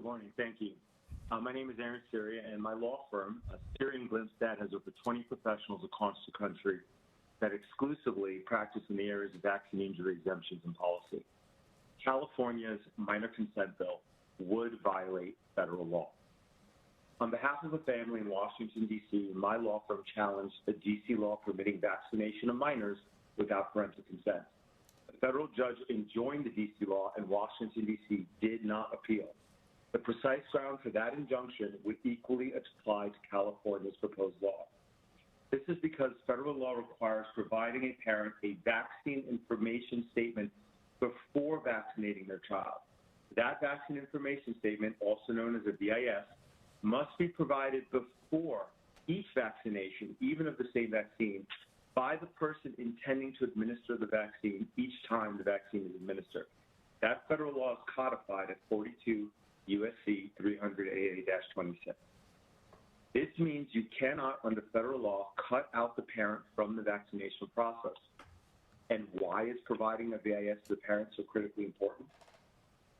morning. Thank you. My name is Aaron Siri, and my law firm, Siri & Glimstead, has over 20 professionals across the country that exclusively practice in the areas of vaccine injury exemptions and policy. California's minor consent bill would violate federal law. On behalf of a family in Washington, D.C., my law firm challenged a D.C. law permitting vaccination of minors without parental consent. A federal judge enjoined the D.C. law, and Washington, D.C. did not appeal. The precise ground for that injunction would equally apply to California's proposed law. This is because federal law requires providing a parent a vaccine information statement before vaccinating their child. That vaccine information statement, also known as a VIS, must be provided before each vaccination, even of the same vaccine, by the person intending to administer the vaccine each time the vaccine is administered. That federal law is codified at 42 U.S.C. 300AA-26. This means you cannot, under federal law, cut out the parent from the vaccination process. And why is providing a VIS to the parent so critically important?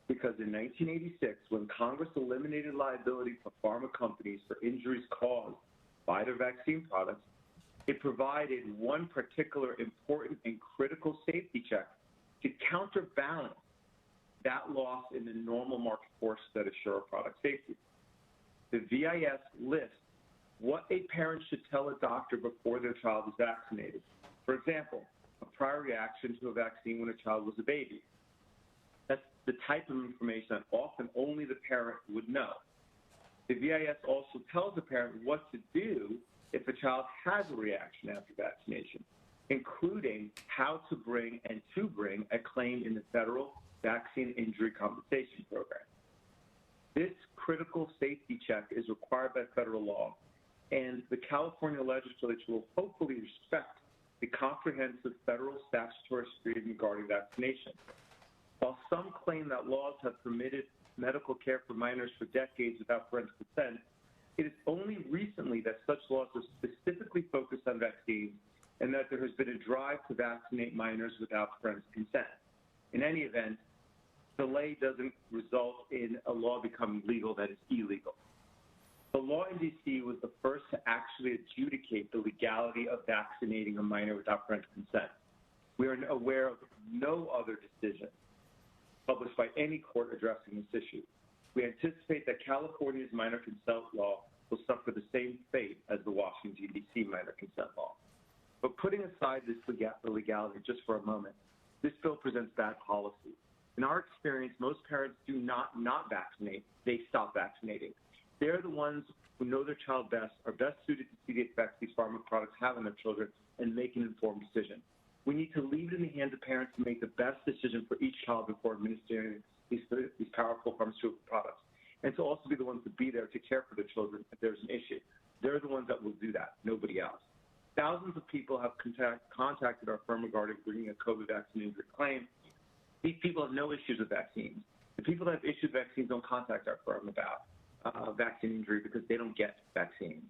Because in 1986, when Congress eliminated liability for pharma companies for injuries caused by their vaccine products, it provided one particular important and critical safety check to counterbalance that loss in the normal market forces that assure product safety. The VIS lists what a parent should tell a doctor before their child is vaccinated. For example, a prior reaction to a vaccine when a child was a baby. That's the type of information that often only the parent would know. The VIS also tells the parent what to do if a child has a reaction after vaccination, including how to bring a claim in the federal Vaccine Injury Compensation Program. This critical safety check is required by federal law, and the California legislature will hopefully respect the comprehensive federal statutory scheme regarding vaccination. While some claim that laws have permitted medical care for minors for decades without parental consent, it is only recently that such laws have specifically focused on vaccines and that there has been a drive to vaccinate minors without parental consent. In any event, delay doesn't result in a law becoming legal that is illegal. The law in D.C. was the first to actually adjudicate the legality of vaccinating a minor without parental consent. We are aware of no other decision published by any court addressing this issue. We anticipate that California's minor consent law will suffer the same fate as the Washington, D.C. minor consent law. But putting aside the legality just for a moment, this bill presents bad policy. In our experience, most parents do not vaccinate. They stop vaccinating. They're the ones who know their child best, are best suited to see the effects these pharma products have on their children, and make an informed decision. We need to leave it in the hands of parents to make the best decision for each child before administering these powerful pharmaceutical products, and to also be the ones to be there to care for their children if there's an issue. They're the ones that will do that, nobody else. Thousands of people have contacted our firm regarding bringing a COVID vaccine injury claim. These people have no issues with vaccines. The people that have issued vaccines don't contact our firm about vaccine injury because they don't get vaccines.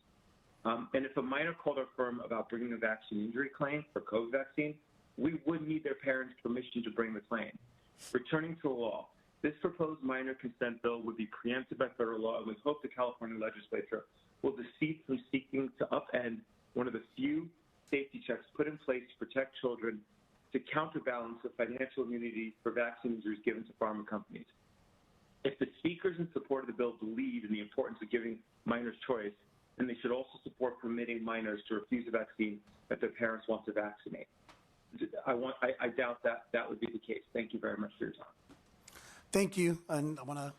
And if a minor called our firm about bringing a vaccine injury claim for COVID vaccine, we would need their parents' permission to bring the claim. Returning to the law, this proposed minor consent bill would be preempted by federal law, and we hope the California legislature will desist from seeking to upend one of the few safety checks put in place to protect children to counterbalance the financial immunity for vaccine injuries given to pharma companies. If the speakers in support of the bill believe in the importance of giving minors choice, then they should also support permitting minors to refuse a vaccine that their parents want to vaccinate. I doubt that would be the case. Thank you very much for your time. Thank you, and I want to